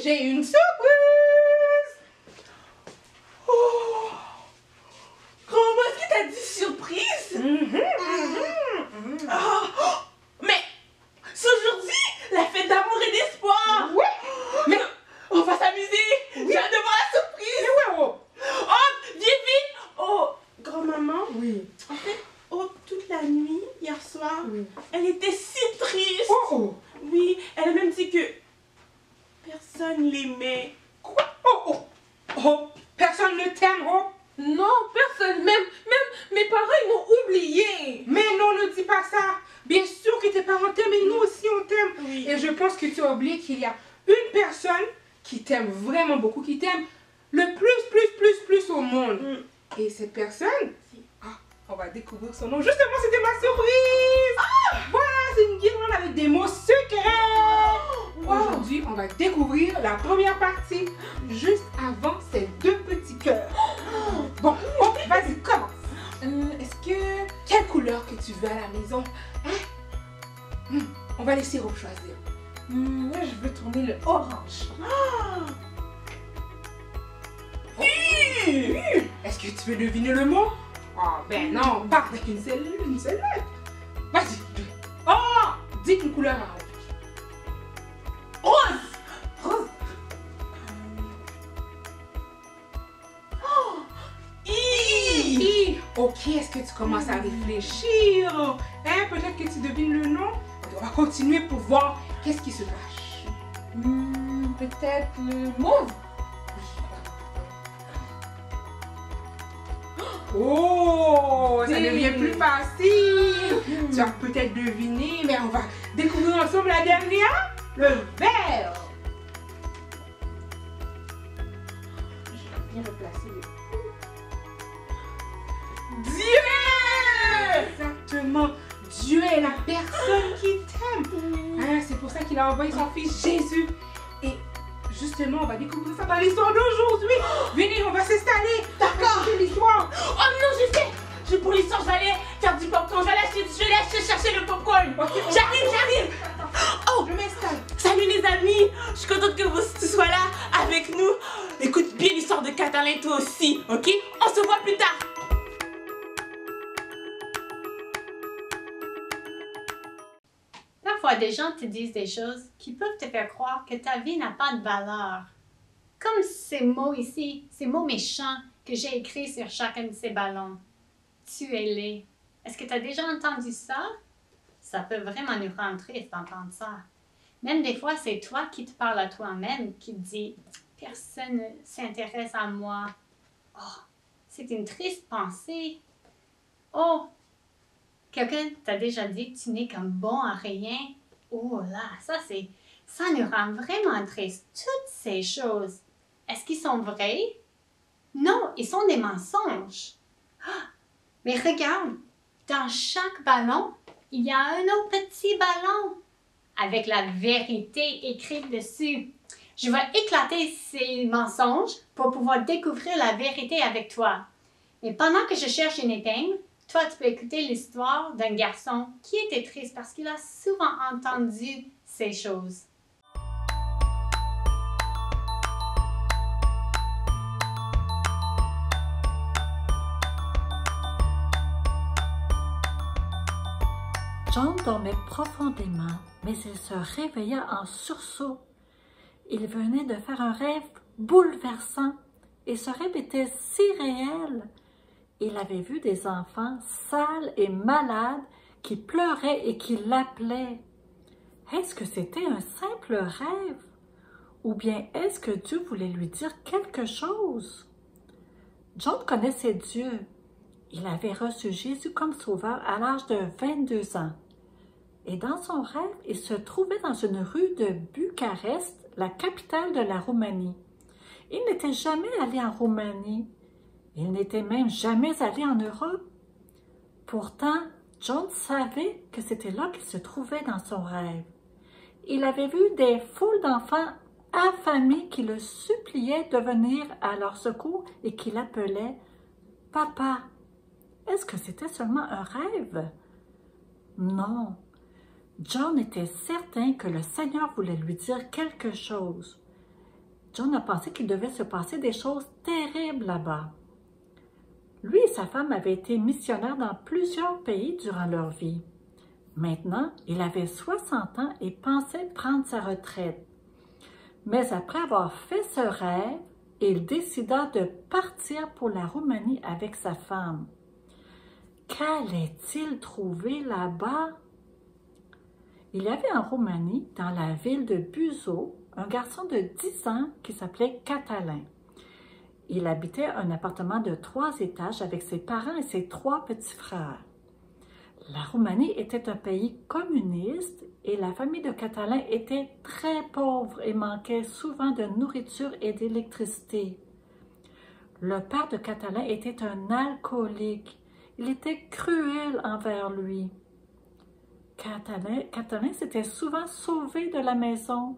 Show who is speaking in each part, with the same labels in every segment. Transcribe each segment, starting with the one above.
Speaker 1: j'ai une surprise.
Speaker 2: Oh! Comment est-ce que t'as dit surprise? Oh! Mais c'est aujourd'hui la fête d'amour et d'espoir!
Speaker 1: Oui! Mais
Speaker 2: On va s'amuser!
Speaker 1: Oui.
Speaker 2: J'ai hâte de voir la surprise!
Speaker 1: mais ouais, oh.
Speaker 2: Oh! Viens vite! Oh! Grand-maman,
Speaker 1: Oui.
Speaker 2: en fait, oh, toute la nuit, hier soir,
Speaker 1: Oui.
Speaker 2: elle était si triste!
Speaker 1: Oh, oh.
Speaker 2: Oui, elle a même dit que personne l'aimait.
Speaker 1: Quoi? Oh, oh. Oh, personne ne t'aime, oh.
Speaker 3: Non, personne, même mes parents, ils m'ont oublié.
Speaker 1: Mais non, ne dis pas ça. Bien sûr que tes parents t'aiment et nous aussi on t'aime.
Speaker 2: Oui.
Speaker 1: Et je pense que tu as oublié qu'il y a une personne qui t'aime vraiment beaucoup, qui t'aime le plus au monde. Et cette personne, on va découvrir son nom. Justement, c'était ma surprise. Voilà, c'est une guirlande avec des mots secrets. Aujourd'hui, on va découvrir la première partie, juste avant ces deux petits cœurs. Bon, oh, vas-y, commence.
Speaker 3: Est-ce que...
Speaker 1: Quelle couleur que tu veux à la maison? Hein? On va laisser Rob choisir.
Speaker 3: moi, je veux tourner le orange.
Speaker 1: Est-ce que tu veux deviner le mot? Oh, ben non, pas avec une seule lettre. Vas-y. Oh, dis une couleur en
Speaker 2: Rose!
Speaker 1: rose.
Speaker 2: I!
Speaker 1: Ok, est-ce que tu commences à réfléchir? Hein, peut-être que tu devines le nom. On va continuer pour voir qu'est-ce qui se cache.
Speaker 3: Peut-être le mauve.
Speaker 1: Oh, ça
Speaker 3: Oui.
Speaker 1: devient plus facile. Tu as peut-être deviné, mais on va découvrir ensemble la dernière, le vert. Je vais bien replacer le...
Speaker 2: Dieu!
Speaker 1: Exactement. Dieu est la personne qui t'aime. Hein, c'est pour ça qu'il a envoyé son fils Jésus. Et justement, on va découvrir ça dans l'histoire d'aujourd'hui. Venez, on va s'installer.
Speaker 2: D'accord.
Speaker 1: C'est l'histoire.
Speaker 2: Oh non, je sais! Pour l'histoire, je vais aller faire du popcorn. Je vais aller chercher le popcorn.
Speaker 1: Ok,
Speaker 2: J'arrive! Oh!
Speaker 1: Je m'installe.
Speaker 2: Salut les amis! Je suis contente que tu sois là avec nous. Écoute bien l'histoire de Catalin toi aussi, ok? On se voit plus tard!
Speaker 4: Parfois, des gens te disent des choses qui peuvent te faire croire que ta vie n'a pas de valeur. Comme ces mots ici, ces mots méchants que j'ai écrits sur chacun de ces ballons. Tu es laid. Est-ce que tu as déjà entendu ça? Ça peut vraiment nous rendre tristes d'entendre ça. Même des fois, c'est toi qui te parles à toi-même, qui te dis « Personne ne s'intéresse à moi. » Oh, c'est une triste pensée. Oh, quelqu'un t'a déjà dit que tu n'es comme bon à rien. Oh là, ça nous rend vraiment tristes. Toutes ces choses, est-ce qu'ils sont vrais? Non, ils sont des mensonges. Ah, mais regarde, dans chaque ballon, il y a un autre petit ballon avec la vérité écrite dessus. Je vais éclater ces mensonges pour pouvoir découvrir la vérité avec toi. Mais pendant que je cherche une épingle, toi, tu peux écouter l'histoire d'un garçon qui était triste parce qu'il a souvent entendu ces choses.
Speaker 5: John dormait profondément, mais il se réveilla en sursaut. Il venait de faire un rêve bouleversant et ce rêve était si réel. Il avait vu des enfants sales et malades qui pleuraient et qui l'appelaient. Est-ce que c'était un simple rêve? Ou bien est-ce que Dieu voulait lui dire quelque chose? John connaissait Dieu. Il avait reçu Jésus comme sauveur à l'âge de 22 ans. Et dans son rêve, il se trouvait dans une rue de Bucarest, la capitale de la Roumanie. Il n'était jamais allé en Roumanie. Il n'était même jamais allé en Europe. Pourtant, John savait que c'était là qu'il se trouvait dans son rêve. Il avait vu des foules d'enfants affamés qui le suppliaient de venir à leur secours et qui l'appelaient « Papa ». Est-ce que c'était seulement un rêve? Non. John était certain que le Seigneur voulait lui dire quelque chose. John a pensé qu'il devait se passer des choses terribles là-bas. Lui et sa femme avaient été missionnaires dans plusieurs pays durant leur vie. Maintenant, il avait 60 ans et pensait prendre sa retraite. Mais après avoir fait ce rêve, il décida de partir pour la Roumanie avec sa femme. Qu'allait-il trouver là-bas? Il y avait en Roumanie, dans la ville de Buzău, un garçon de 10 ans qui s'appelait Catalin. Il habitait un appartement de 3 étages avec ses parents et ses 3 petits frères. La Roumanie était un pays communiste et la famille de Catalin était très pauvre et manquait souvent de nourriture et d'électricité. Le père de Catalin était un alcoolique. Il était cruel envers lui. Catalin s'était souvent sauvé de la maison,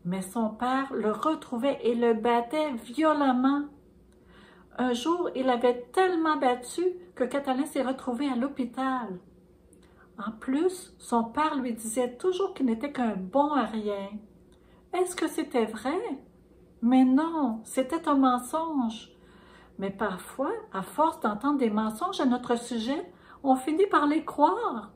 Speaker 5: mais son père le retrouvait et le battait violemment. Un jour, il avait tellement battu que Catalin s'est retrouvé à l'hôpital. En plus, son père lui disait toujours qu'il n'était qu'un bon à rien. Est-ce que c'était vrai? Mais non, c'était un mensonge. Mais parfois, à force d'entendre des mensonges à notre sujet, on finit par les croire.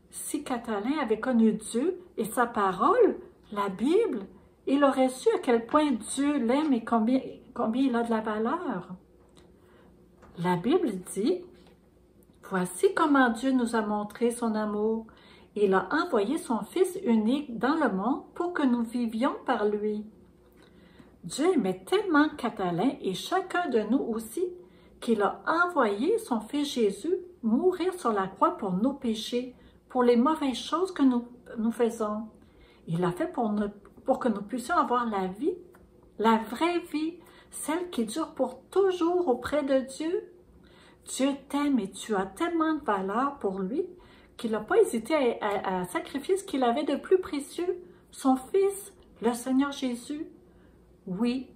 Speaker 5: Si Catalin avait connu Dieu et sa parole, la Bible, il aurait su à quel point Dieu l'aime et combien il a de la valeur. La Bible dit: « Voici comment Dieu nous a montré son amour. Il a envoyé son Fils unique dans le monde pour que nous vivions par lui. » Dieu aimait tellement Catalin et chacun de nous aussi qu'il a envoyé son Fils Jésus mourir sur la croix pour nos péchés, pour les mauvaises choses que nous faisons. Il l'a fait pour que nous puissions avoir la vie, la vraie vie, celle qui dure pour toujours auprès de Dieu. Dieu t'aime et tu as tellement de valeur pour lui qu'il n'a pas hésité à sacrifier ce qu'il avait de plus précieux, son Fils, le Seigneur Jésus. Oui,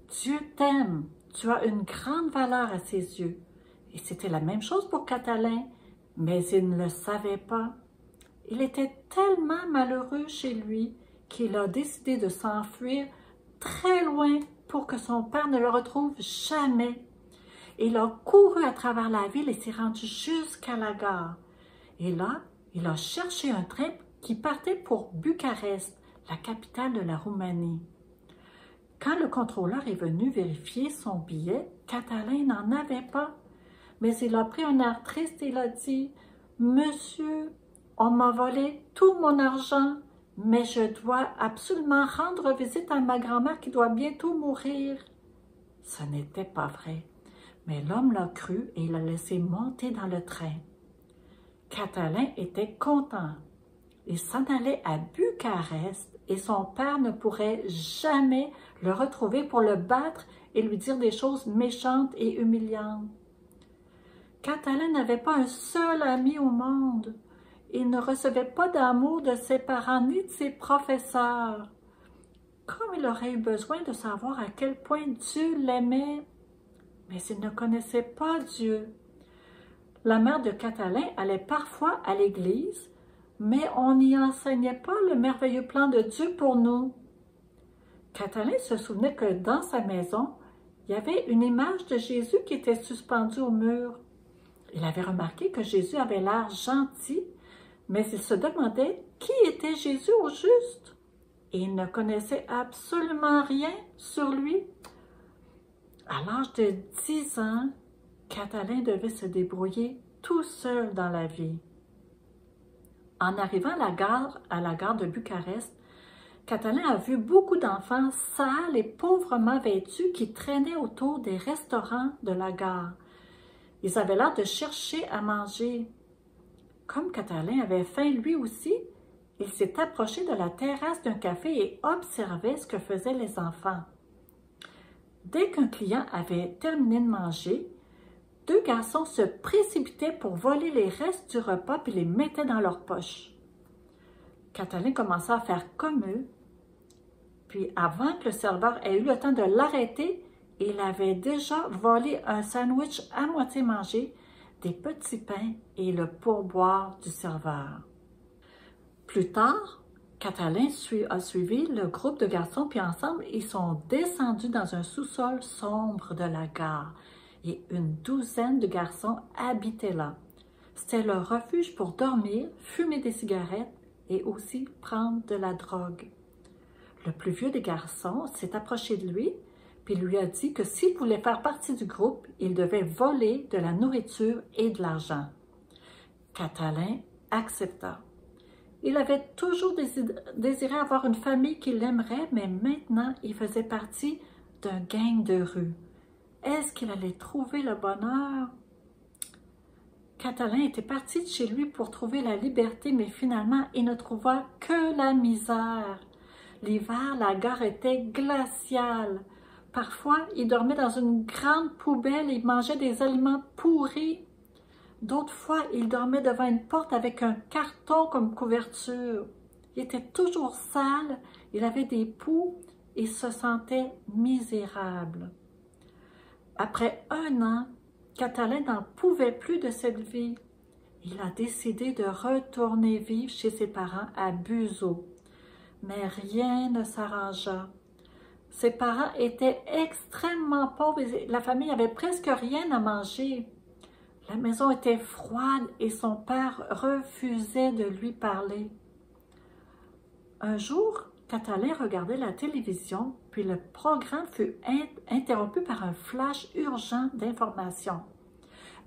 Speaker 5: Dieu t'aime, tu as une grande valeur à ses yeux. Et c'était la même chose pour Catalin, mais il ne le savait pas. Il était tellement malheureux chez lui qu'il a décidé de s'enfuir très loin pour que son père ne le retrouve jamais. Il a couru à travers la ville et s'est rendu jusqu'à la gare. Et là, il a cherché un train qui partait pour Bucarest, la capitale de la Roumanie. Quand le contrôleur est venu vérifier son billet, Catalin n'en avait pas. Mais il a pris un air triste et il a dit: « Monsieur, on m'a volé tout mon argent, mais je dois absolument rendre visite à ma grand-mère qui doit bientôt mourir. » Ce n'était pas vrai, mais l'homme l'a cru et il l'a laissé monter dans le train. Catalin était content. Il s'en allait à Bucarest et son père ne pourrait jamais le retrouver pour le battre et lui dire des choses méchantes et humiliantes. Catalin n'avait pas un seul ami au monde. Il ne recevait pas d'amour de ses parents ni de ses professeurs. Comme il aurait eu besoin de savoir à quel point Dieu l'aimait, mais il ne connaissait pas Dieu. La mère de Catalin allait parfois à l'église, mais on n'y enseignait pas le merveilleux plan de Dieu pour nous. Catalin se souvenait que dans sa maison, il y avait une image de Jésus qui était suspendue au mur. Il avait remarqué que Jésus avait l'air gentil, mais il se demandait qui était Jésus au juste. Et il ne connaissait absolument rien sur lui. À l'âge de 10 ans, Catalin devait se débrouiller tout seul dans la vie. En arrivant à la gare de Bucarest, Catalin a vu beaucoup d'enfants sales et pauvrement vêtus qui traînaient autour des restaurants de la gare. Ils avaient l'air de chercher à manger. Comme Catalin avait faim lui aussi, il s'est approché de la terrasse d'un café et observait ce que faisaient les enfants. Dès qu'un client avait terminé de manger, 2 garçons se précipitaient pour voler les restes du repas puis les mettaient dans leur poche. Catalin commença à faire comme eux, puis avant que le serveur ait eu le temps de l'arrêter, il avait déjà volé un sandwich à moitié mangé, des petits pains et le pourboire du serveur. Plus tard, Catalin a suivi le groupe de garçons, puis ensemble, ils sont descendus dans un sous-sol sombre de la gare. Et une douzaine de garçons habitaient là. C'était leur refuge pour dormir, fumer des cigarettes et aussi prendre de la drogue. Le plus vieux des garçons s'est approché de lui, puis lui a dit que s'il voulait faire partie du groupe, il devait voler de la nourriture et de l'argent. Catalin accepta. Il avait toujours désiré avoir une famille qui l'aimerait, mais maintenant il faisait partie d'un gang de rue. Est-ce qu'il allait trouver le bonheur? Catalin était parti de chez lui pour trouver la liberté, mais finalement il ne trouva que la misère. L'hiver, la gare était glaciale. Parfois, il dormait dans une grande poubelle et mangeait des aliments pourris. D'autres fois, il dormait devant une porte avec un carton comme couverture. Il était toujours sale, il avait des poux et se sentait misérable. Après 1 an, Catalin n'en pouvait plus de cette vie. Il a décidé de retourner vivre chez ses parents à Buzeaud. Mais rien ne s'arrangea. Ses parents étaient extrêmement pauvres et la famille avait presque rien à manger. La maison était froide et son père refusait de lui parler. Un jour, Catalin regardait la télévision, puis le programme fut interrompu par un flash urgent d'information.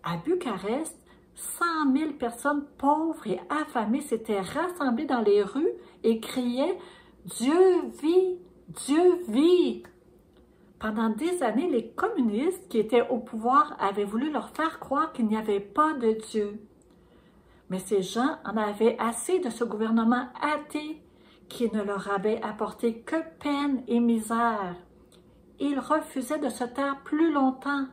Speaker 5: À Bucarest, 100 000 personnes pauvres et affamées s'étaient rassemblées dans les rues et criaient « Dieu vit! Dieu vit! » Pendant des années, les communistes qui étaient au pouvoir avaient voulu leur faire croire qu'il n'y avait pas de Dieu. Mais ces gens en avaient assez de ce gouvernement athée qui ne leur avait apporté que peine et misère. Ils refusaient de se taire plus longtemps.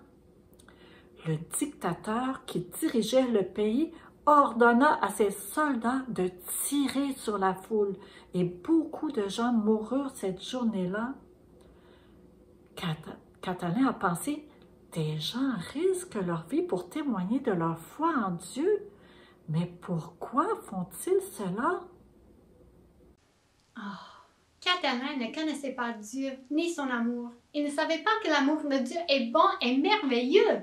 Speaker 5: Le dictateur qui dirigeait le pays ordonna à ses soldats de tirer sur la foule et beaucoup de gens moururent cette journée-là. Catalin a pensé, des gens risquent leur vie pour témoigner de leur foi en Dieu, mais pourquoi font-ils cela?
Speaker 4: Catalin ne connaissait pas Dieu ni son amour. Il ne savait pas que l'amour de Dieu est bon et merveilleux.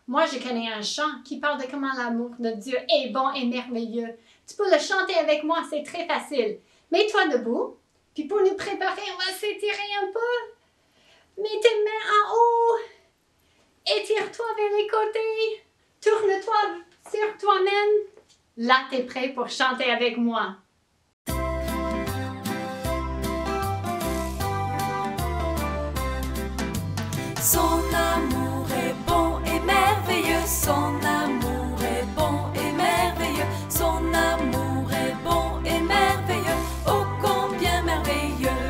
Speaker 4: Moi, je connais un chant qui parle de comment l'amour de Dieu est bon et merveilleux. Tu peux le chanter avec moi, c'est très facile. Mets-toi debout, puis pour nous préparer, on va s'étirer un peu. Mets tes mains en haut. Étire-toi vers les côtés. Tourne-toi sur toi-même. Là, tu es prêt pour chanter avec moi.
Speaker 6: Son amour est bon et merveilleux, son amour est bon et merveilleux, son amour est bon et merveilleux, oh combien merveilleux.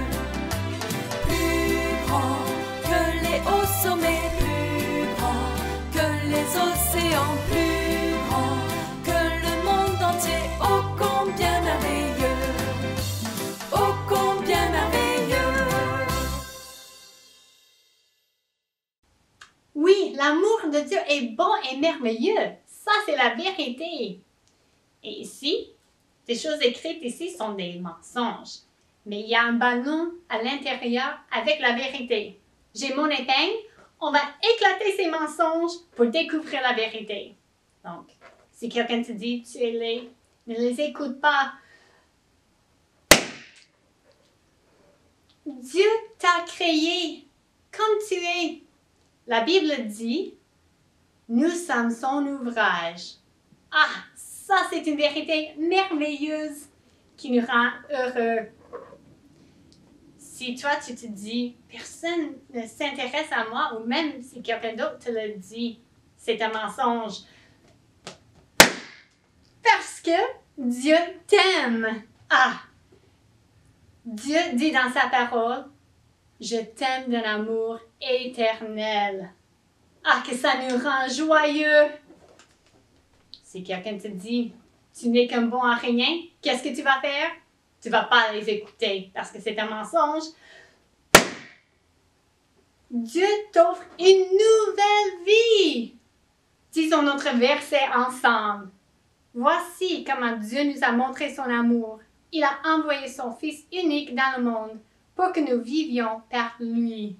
Speaker 6: Plus grand que les hauts sommets, plus grand que les océans, plus grand que le monde entier, oh combien merveilleux, oh combien merveilleux.
Speaker 4: Oui, l'amour de Dieu est bon et merveilleux. Ça, c'est la vérité. Et ici, ces choses écrites ici sont des mensonges. Mais il y a un ballon à l'intérieur avec la vérité. J'ai mon épingle. On va éclater ces mensonges pour découvrir la vérité. Donc, si quelqu'un te dit « tu es laid », ne les écoute pas. Dieu t'a créé comme tu es. La Bible dit « Nous sommes son ouvrage ». Ah, ça c'est une vérité merveilleuse qui nous rend heureux. Si toi tu te dis « Personne ne s'intéresse à moi » ou même si quelqu'un d'autre te le dit, c'est un mensonge. Parce que Dieu t'aime. Ah, Dieu dit dans sa parole « Je t'aime d'un amour éternel ». Ah, que ça nous rend joyeux. Si quelqu'un te dit « Tu n'es qu'un bon à rien », qu'est-ce que tu vas faire? Tu ne vas pas les écouter parce que c'est un mensonge. Dieu t'offre une nouvelle vie. Disons notre verset ensemble. Voici comment Dieu nous a montré son amour. il a envoyé son Fils unique dans le monde pour que nous vivions par lui.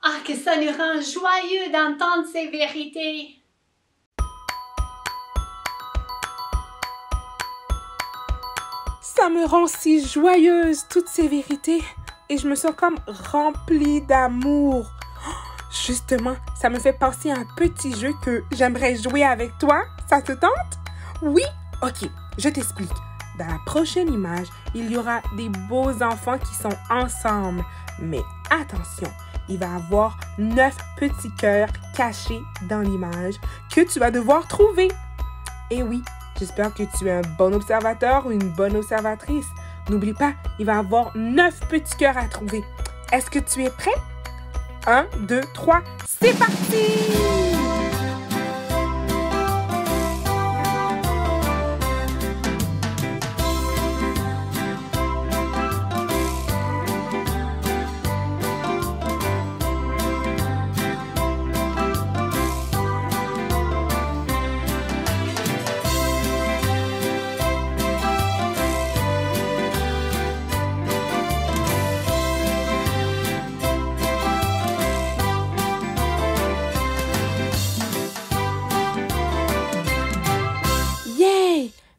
Speaker 4: Ah, que ça nous rend joyeux d'entendre ces vérités!
Speaker 1: Ça me rend si joyeuse, toutes ces vérités. Et je me sens comme remplie d'amour. Justement, ça me fait penser à un petit jeu que j'aimerais jouer avec toi. Ça te tente? Oui? Ok, je t'explique. Dans la prochaine image, il y aura des beaux enfants qui sont ensemble. Mais attention, il va y avoir 9 petits cœurs cachés dans l'image que tu vas devoir trouver. Et oui, j'espère que tu es un bon observateur ou une bonne observatrice. N'oublie pas, il va y avoir 9 petits cœurs à trouver. Est-ce que tu es prêt? 1, 2, 3, c'est parti!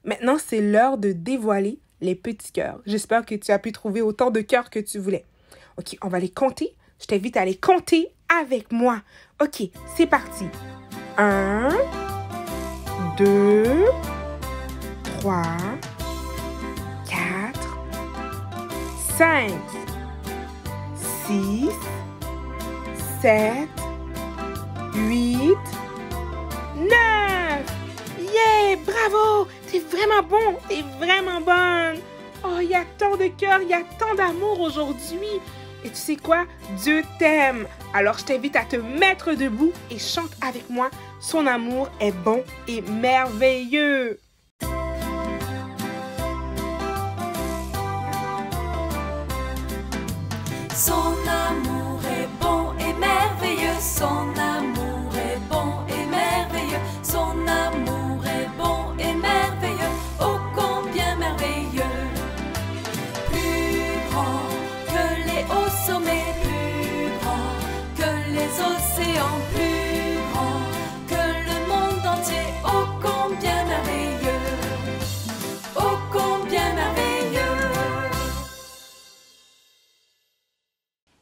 Speaker 1: Maintenant, c'est l'heure de dévoiler les petits cœurs. J'espère que tu as pu trouver autant de cœurs que tu voulais. Ok, on va les compter. Je t'invite à les compter avec moi. Ok, c'est parti. 1, 2, 3, 4, 5, 6, 7, 8, 9. Yeah, bravo! C'est vraiment bon, c'est vraiment bonne. Oh, il y a tant de cœur, il y a tant d'amour aujourd'hui. Et tu sais quoi? Dieu t'aime. Alors, je t'invite à te mettre debout et chante avec moi. Son amour est bon et merveilleux.
Speaker 6: Son amour est bon et merveilleux. Son amour est bon et merveilleux. Son amour est bon et merveilleux. Oh, combien merveilleux. Plus grand que les hauts sommets, plus grand que les océans, plus grand que le monde entier. Oh, combien merveilleux. Oh, combien merveilleux.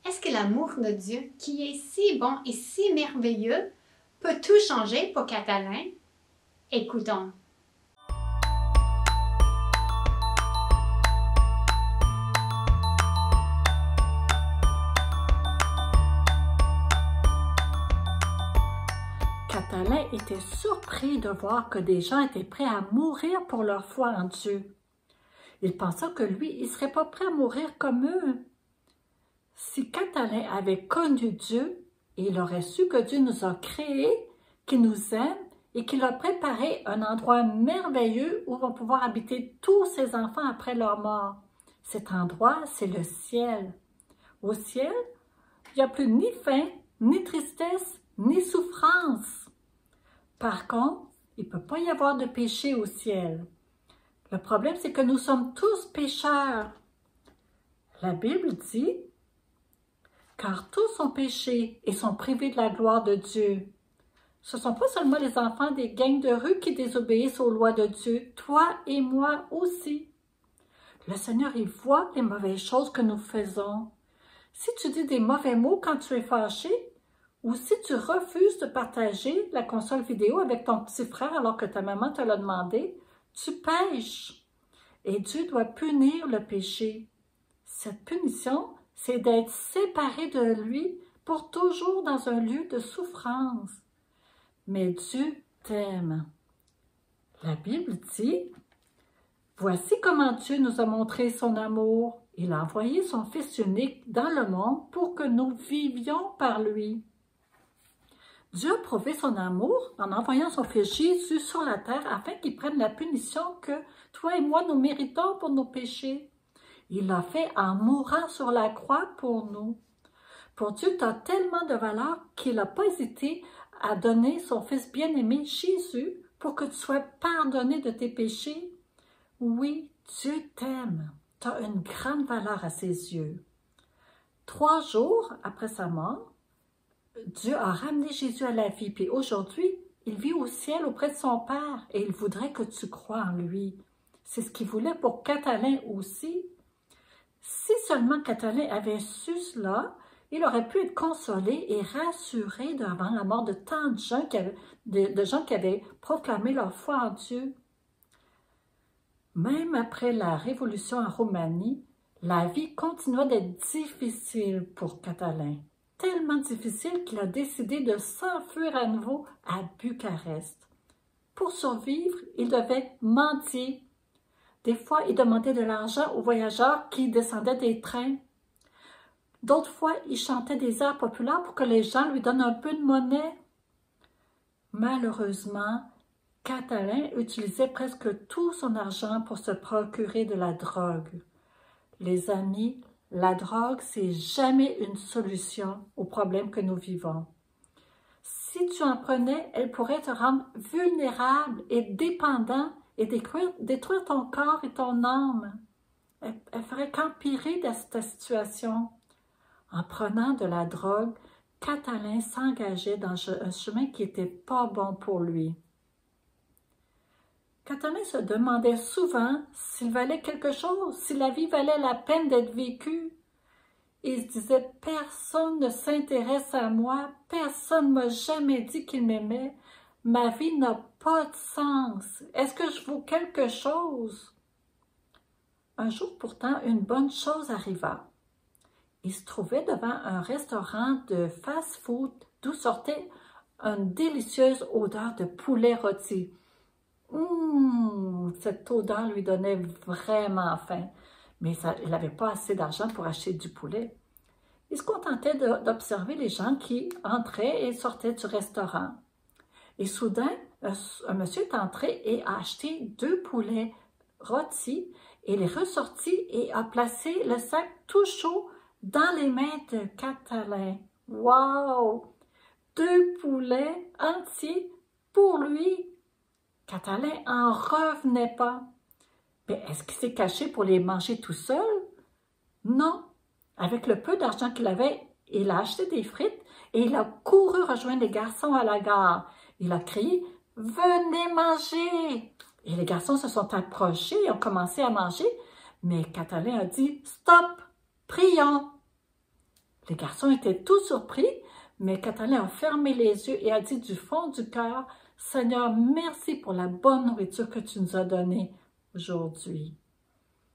Speaker 4: Est-ce que l'amour de Dieu, qui est si bon et si merveilleux, peut tout changer pour Catalin? Écoutons.
Speaker 5: Catalin était surpris de voir que des gens étaient prêts à mourir pour leur foi en Dieu. Il pensa que lui, il ne serait pas prêt à mourir comme eux. Si Catalin avait connu Dieu, il aurait su que Dieu nous a créés, qu'il nous aime et qu'il a préparé un endroit merveilleux où vont pouvoir habiter tous ses enfants après leur mort. Cet endroit, c'est le ciel. Au ciel, il n'y a plus ni faim, ni tristesse, ni souffrance. Par contre, il ne peut pas y avoir de péché au ciel. Le problème, c'est que nous sommes tous pécheurs. La Bible dit « Car tous ont péché et sont privés de la gloire de Dieu. » Ce ne sont pas seulement les enfants des gangs de rue qui désobéissent aux lois de Dieu, toi et moi aussi. Le Seigneur, il voit les mauvaises choses que nous faisons. Si tu dis des mauvais mots quand tu es fâché, ou si tu refuses de partager la console vidéo avec ton petit frère alors que ta maman te l'a demandé, tu pèches. Et Dieu doit punir le péché. Cette punition, c'est d'être séparé de lui pour toujours dans un lieu de souffrance. Mais Dieu t'aime. La Bible dit, « Voici comment Dieu nous a montré son amour. Il a envoyé son Fils unique dans le monde pour que nous vivions par lui. » Dieu a prouvé son amour en envoyant son Fils Jésus sur la terre afin qu'il prenne la punition que toi et moi nous méritons pour nos péchés. Il l'a fait en mourant sur la croix pour nous. Pour Dieu, tu as tellement de valeur qu'il n'a pas hésité à donner son Fils bien-aimé Jésus pour que tu sois pardonné de tes péchés. Oui, Dieu t'aime, tu as une grande valeur à ses yeux. 3 jours après sa mort, Dieu a ramené Jésus à la vie, puis aujourd'hui, il vit au ciel auprès de son Père et il voudrait que tu crois en lui. C'est ce qu'il voulait pour Catalin aussi. Si seulement Catalin avait su cela, il aurait pu être consolé et rassuré devant la mort de tant de gens qui avaient proclamé leur foi en Dieu. Même après la révolution en Roumanie, la vie continua d'être difficile pour Catalin. Tellement difficile qu'il a décidé de s'enfuir à nouveau à Bucarest. Pour survivre, il devait mendier. Des fois, il demandait de l'argent aux voyageurs qui descendaient des trains. D'autres fois, il chantait des airs populaires pour que les gens lui donnent un peu de monnaie. Malheureusement, Catalin utilisait presque tout son argent pour se procurer de la drogue. Les amis, la drogue, c'est jamais une solution aux problèmes que nous vivons. Si tu en prenais, elle pourrait te rendre vulnérable et dépendant et détruire ton corps et ton âme. Elle ferait qu'empirer ta situation. En prenant de la drogue, Catalin s'engageait dans un chemin qui n'était pas bon pour lui. Catalin se demandait souvent s'il valait quelque chose, si la vie valait la peine d'être vécue. Il se disait « Personne ne s'intéresse à moi, personne ne m'a jamais dit qu'il m'aimait, ma vie n'a pas de sens, est-ce que je vaux quelque chose? » Un jour pourtant, une bonne chose arriva. Il se trouvait devant un restaurant de fast-food d'où sortait une délicieuse odeur de poulet rôti. Cette odeur lui donnait vraiment faim, mais il n'avait pas assez d'argent pour acheter du poulet. Il se contentait d'observer les gens qui entraient et sortaient du restaurant. Et soudain, un monsieur est entré et a acheté 2 poulets rôtis et il est ressorti et a placé le sac tout chaud dans les mains de Catalin. Wow! 2 poulets entiers pour lui! Catalin en revenait pas. Mais est-ce qu'il s'est caché pour les manger tout seul? Non. Avec le peu d'argent qu'il avait, il a acheté des frites et il a couru rejoindre les garçons à la gare. Il a crié « Venez manger !» Et les garçons se sont approchés et ont commencé à manger, mais Catalin a dit « Stop! Prions! » Les garçons étaient tous surpris, mais Catalin a fermé les yeux et a dit du fond du cœur « Seigneur, merci pour la bonne nourriture que tu nous as donnée aujourd'hui. »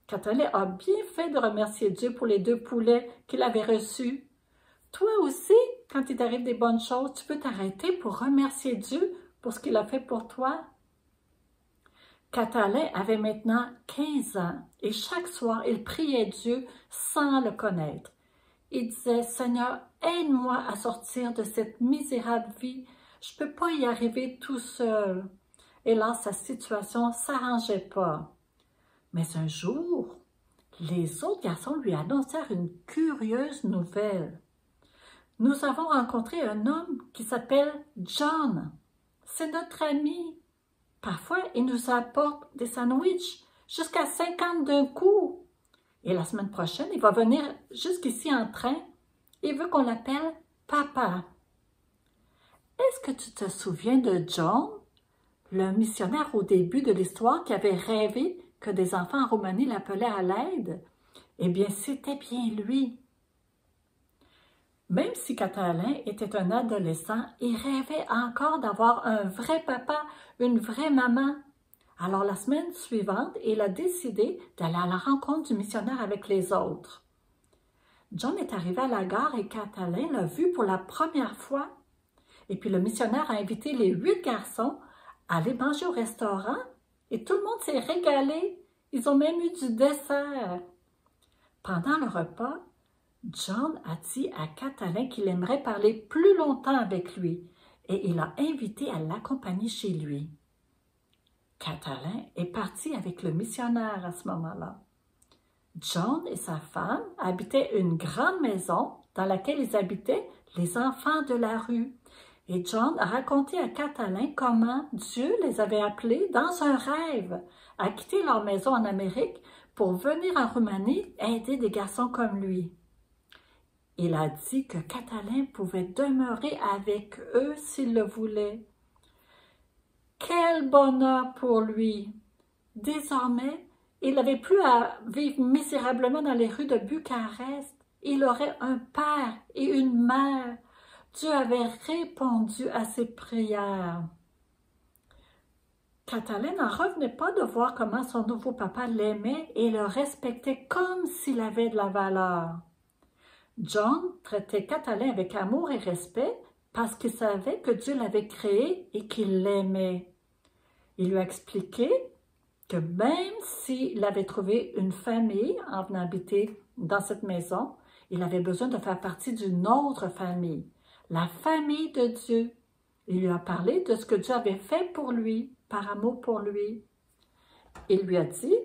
Speaker 5: Catalin a bien fait de remercier Dieu pour les 2 poulets qu'il avait reçus. Toi aussi, quand il t'arrive des bonnes choses, tu peux t'arrêter pour remercier Dieu pour ce qu'il a fait pour toi. Catalin avait maintenant 15 ans et chaque soir, il priait Dieu sans le connaître. Il disait « Seigneur, aide-moi à sortir de cette misérable vie. Je ne peux pas y arriver tout seul. » Et là, sa situation ne s'arrangeait pas. Mais un jour, les autres garçons lui annoncèrent une curieuse nouvelle. « Nous avons rencontré un homme qui s'appelle John. C'est notre ami. Parfois, il nous apporte des sandwichs jusqu'à 50 d'un coup. Et la semaine prochaine, il va venir jusqu'ici en train. Il veut qu'on l'appelle Papa. » Est-ce que tu te souviens de John, le missionnaire au début de l'histoire qui avait rêvé que des enfants en Roumanie l'appelaient à l'aide? Eh bien, c'était bien lui. Même si Catalin était un adolescent, il rêvait encore d'avoir un vrai papa, une vraie maman. Alors, la semaine suivante, il a décidé d'aller à la rencontre du missionnaire avec les autres. John est arrivé à la gare et Catalin l'a vu pour la première fois. Et puis, le missionnaire a invité les 8 garçons à aller manger au restaurant et tout le monde s'est régalé. Ils ont même eu du dessert. Pendant le repas, John a dit à Catalin qu'il aimerait parler plus longtemps avec lui et il l'a invité à l'accompagner chez lui. Catalin est parti avec le missionnaire à ce moment-là. John et sa femme habitaient une grande maison dans laquelle ils habitaient les enfants de la rue. Et John a raconté à Catalin comment Dieu les avait appelés dans un rêve à quitter leur maison en Amérique pour venir en Roumanie aider des garçons comme lui. Il a dit que Catalin pouvait demeurer avec eux s'il le voulait. Quel bonheur pour lui! Désormais, il n'avait plus à vivre misérablement dans les rues de Bucarest. Il aurait un père et une mère. Dieu avait répondu à ses prières. Catalin n'en revenait pas de voir comment son nouveau papa l'aimait et le respectait comme s'il avait de la valeur. John traitait Catalin avec amour et respect parce qu'il savait que Dieu l'avait créé et qu'il l'aimait. Il lui a expliqué que même s'il avait trouvé une famille en venant habiter dans cette maison, il avait besoin de faire partie d'une autre famille, la famille de Dieu. Il lui a parlé de ce que Dieu avait fait pour lui, par amour pour lui. Il lui a dit,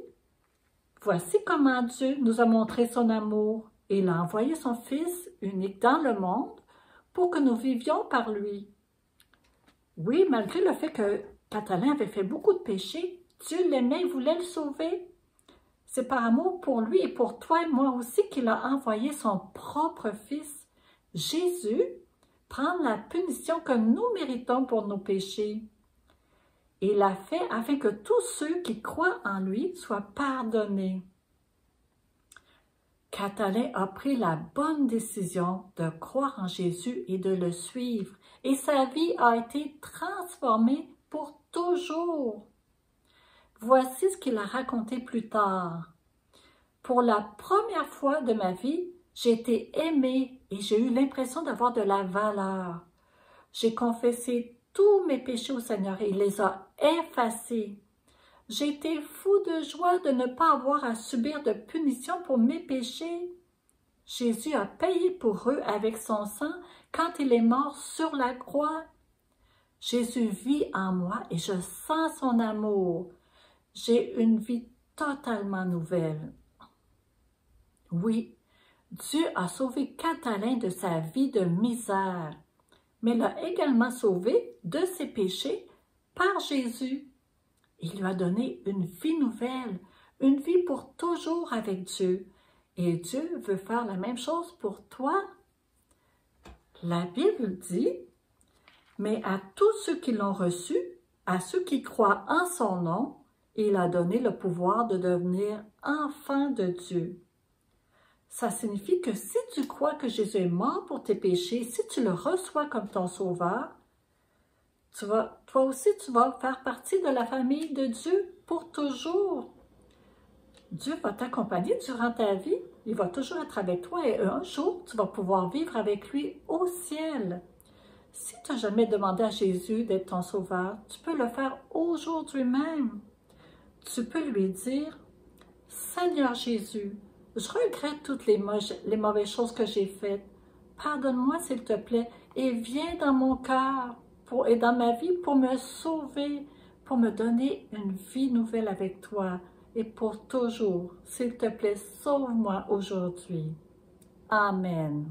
Speaker 5: « Voici comment Dieu nous a montré son amour. Il a envoyé son Fils unique dans le monde pour que nous vivions par lui. » Oui, malgré le fait que Catalin avait fait beaucoup de péchés, Dieu l'aimait et voulait le sauver. C'est par amour pour lui et pour toi et moi aussi qu'il a envoyé son propre Fils, Jésus, prendre la punition que nous méritons pour nos péchés. Il l'a fait afin que tous ceux qui croient en lui soient pardonnés. Catalin a pris la bonne décision de croire en Jésus et de le suivre, et sa vie a été transformée pour toujours. Voici ce qu'il a raconté plus tard. « Pour la première fois de ma vie, j'ai été aimé et j'ai eu l'impression d'avoir de la valeur. J'ai confessé tous mes péchés au Seigneur et il les a effacés. J'ai été fou de joie de ne pas avoir à subir de punition pour mes péchés. Jésus a payé pour eux avec son sang quand il est mort sur la croix. Jésus vit en moi et je sens son amour. J'ai une vie totalement nouvelle. » Oui, Dieu a sauvé Catalin de sa vie de misère, mais l'a également sauvé de ses péchés par Jésus. Il lui a donné une vie nouvelle, une vie pour toujours avec Dieu. Et Dieu veut faire la même chose pour toi. La Bible dit, « Mais à tous ceux qui l'ont reçu, à ceux qui croient en son nom, il a donné le pouvoir de devenir enfants de Dieu. » Ça signifie que si tu crois que Jésus est mort pour tes péchés, si tu le reçois comme ton sauveur, toi aussi tu vas faire partie de la famille de Dieu pour toujours. Dieu va t'accompagner durant ta vie, il va toujours être avec toi et un jour tu vas pouvoir vivre avec lui au ciel. Si tu n'as jamais demandé à Jésus d'être ton sauveur, tu peux le faire aujourd'hui même. Tu peux lui dire, « Seigneur Jésus, je regrette toutes les mauvaises choses que j'ai faites. Pardonne-moi s'il te plaît et viens dans mon cœur et dans ma vie pour me sauver, pour me donner une vie nouvelle avec toi et pour toujours. S'il te plaît, sauve-moi aujourd'hui. Amen. »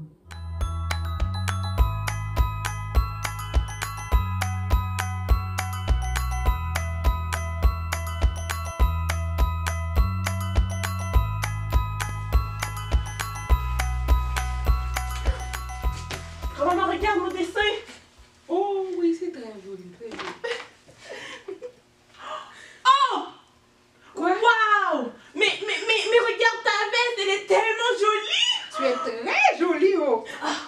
Speaker 2: Maman, regarde mon dessin.
Speaker 1: Oh oui, c'est très joli, très joli.
Speaker 2: Oh!
Speaker 1: Quoi?
Speaker 2: Waouh! Mais regarde ta veste, elle est tellement jolie.
Speaker 1: Tu es très jolie, oh.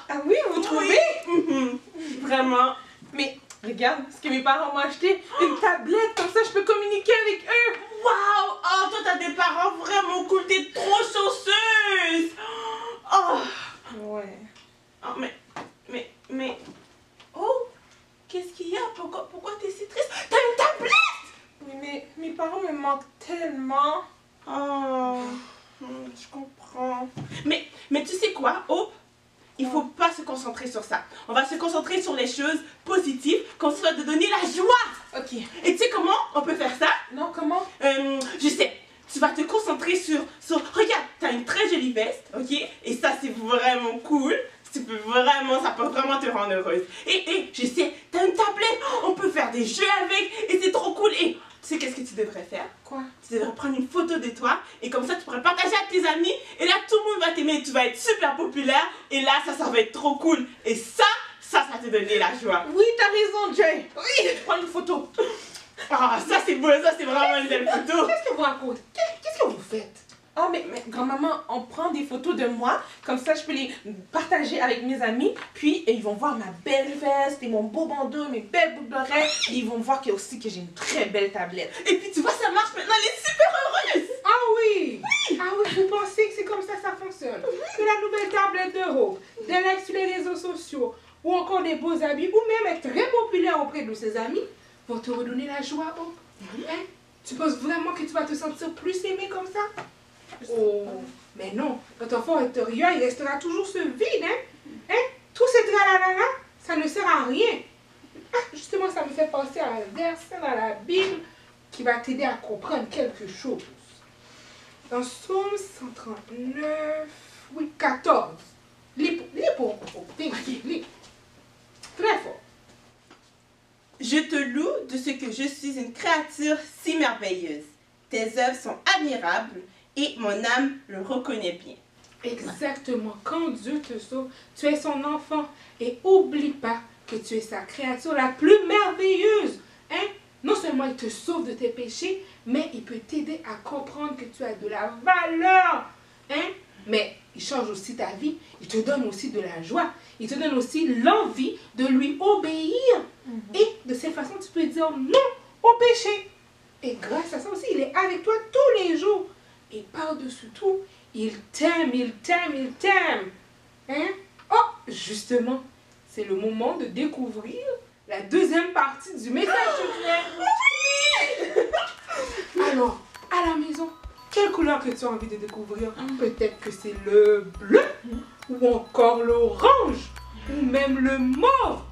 Speaker 1: Ah oui, vous trouvez?
Speaker 2: Oui. Vraiment. Mais regarde ce que mes parents m'ont acheté. Une tablette, comme ça je peux communiquer avec eux. Waouh! Oh, toi t'as des parents vraiment cool, t'es trop chanceuse. Oh!
Speaker 1: Ouais.
Speaker 2: Oh, mais... Oh! Qu'est-ce qu'il y a? Pourquoi t'es si triste? T'as une tablette!
Speaker 1: Oui, mais mes parents me manquent tellement.
Speaker 2: Oh, je comprends. Mais tu sais quoi, Hope? Il faut pas se concentrer sur ça. On va se concentrer sur les choses positives, qu'on se soit de donner la joie.
Speaker 1: Ok.
Speaker 2: Et tu sais comment on peut faire ça?
Speaker 1: Non, comment?
Speaker 2: Je sais. Tu vas te concentrer sur... Regarde, t'as une très jolie veste, ok? Et ça, c'est vraiment cool. Ça peut vraiment te rendre heureuse. Et je sais, devrais faire?
Speaker 1: Quoi?
Speaker 2: Tu devrais prendre une photo de toi et comme ça tu pourrais partager à tes amis et là tout le monde va t'aimer et tu vas être super populaire et là ça va être trop cool et ça te donner la joie.
Speaker 3: Oui, t'as raison, Jay.
Speaker 2: Oui, prends une photo. Ah, ça c'est beau, ça c'est vraiment une belle photo.
Speaker 1: Qu'est-ce que vous racontez? Qu'est-ce que vous faites?
Speaker 2: Oh, mais grand-maman, on prend des photos de moi, comme ça je peux les partager avec mes amis, puis ils vont voir ma belle veste et mon beau bandeau, mes belles boucles d'oreilles, et ils vont voir aussi que j'ai une très belle tablette. Et puis tu vois, ça marche maintenant, elle est super heureuse!
Speaker 1: Ah oui! Ah oui, vous pensez que c'est comme ça fonctionne? Que la nouvelle tablette de Hope, des likes sur les réseaux sociaux, ou encore des beaux habits, ou même être très populaire auprès de ses amis, vont te redonner la joie, Hope? Hein? Tu penses vraiment que tu vas te sentir plus aimé comme ça? Oh, mais non, notre enfant intérieur, il restera toujours ce vide, hein? Tous ces tralala, ça ne sert à rien. Ah, justement, ça me fait penser à un verset dans la Bible qui va t'aider à comprendre quelque chose. Dans Psaume 139, oui, 14. Lis pour lis. Très fort.
Speaker 2: Je te loue de ce que je suis une créature si merveilleuse. Tes œuvres sont admirables et mon âme le reconnaît bien.
Speaker 1: Exactement. Quand Dieu te sauve, tu es son enfant. Et oublie pas que tu es sa créature la plus merveilleuse. Hein? Non seulement il te sauve de tes péchés, mais il peut t'aider à comprendre que tu as de la valeur. Hein? Mais il change aussi ta vie. Il te donne aussi de la joie. Il te donne aussi l'envie de lui obéir. Et de cette façon, tu peux dire non au péché. Et grâce à ça aussi, il est avec toi tous les jours. Et par-dessus tout, il t'aime, il t'aime, il t'aime. Hein? Oh, justement, c'est le moment de découvrir la deuxième partie du message secret. Alors, à la maison, quelle couleur que tu as envie de découvrir? Peut-être que c'est le bleu, ou encore l'orange, ou même le mauve,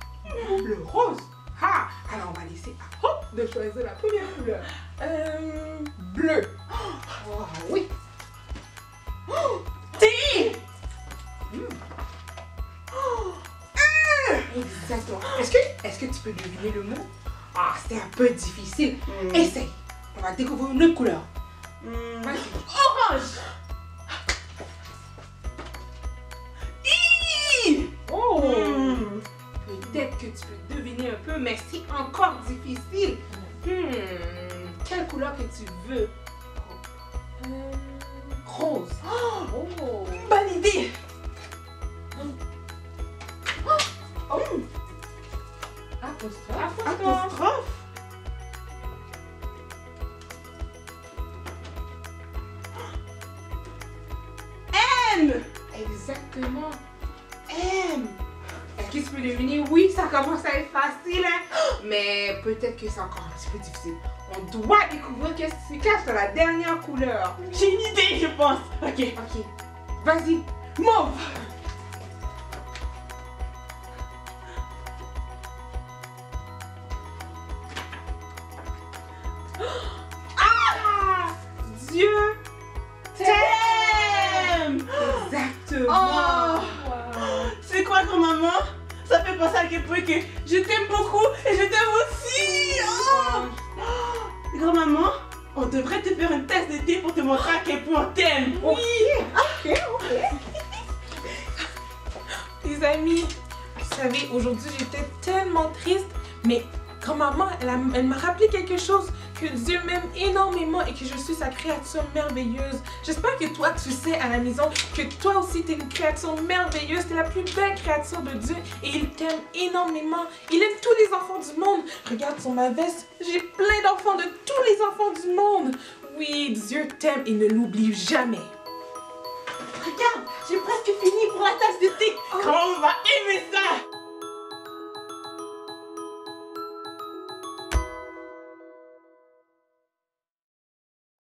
Speaker 1: ou le rose. Ah, alors on va laisser à Hope de choisir la première couleur. Bleu. Oh, oui.
Speaker 2: Thé!
Speaker 1: Exactement. Est-ce que tu peux deviner le mot? Ah, c'est un peu difficile. Essaye. On va découvrir une autre couleur.
Speaker 2: Orange!
Speaker 1: Oh! Peut-être que tu peux deviner un peu, mais c'est encore difficile. Quelle couleur que tu veux?
Speaker 2: Rose.
Speaker 1: Oh!
Speaker 2: Bonne idée!
Speaker 1: Apostrophe.
Speaker 2: Apostrophe? M!
Speaker 1: Exactement. M. Est-ce que tu peux deviner? Oui, ça commence à être facile, hein? Mais peut-être que c'est encore un petit peu difficile. On doit découvrir qu'est-ce qui se cache dans la dernière couleur.
Speaker 2: J'ai une idée, je pense. Ok.
Speaker 1: Ok. Vas-y.
Speaker 2: Mauve!
Speaker 1: Ah! Dieu t'aime! Exactement.
Speaker 2: C'est quoi, grand-maman? Ça fait penser à quel point que je t'aime beaucoup et je t'aime aussi! Grand-maman, on devrait te faire un test de thé pour te montrer à quel point on t'aime!
Speaker 1: Oui! Ok.
Speaker 3: Les amis, vous savez, aujourd'hui j'étais tellement triste, mais grand-maman, elle m'a rappelé quelque chose, que Dieu m'aime énormément et que je suis sa créature merveilleuse. J'espère que toi, tu sais à la maison que toi aussi, tu es une créature merveilleuse, tu es la plus belle créature de Dieu et il t'aime énormément. Il aime tous les enfants du monde. Regarde sur ma veste, j'ai plein d'enfants de tous les enfants du monde. Oui, Dieu t'aime et ne l'oublie jamais.
Speaker 2: Regarde, j'ai presque fini pour la tasse de thé! Comment on va aimer ça!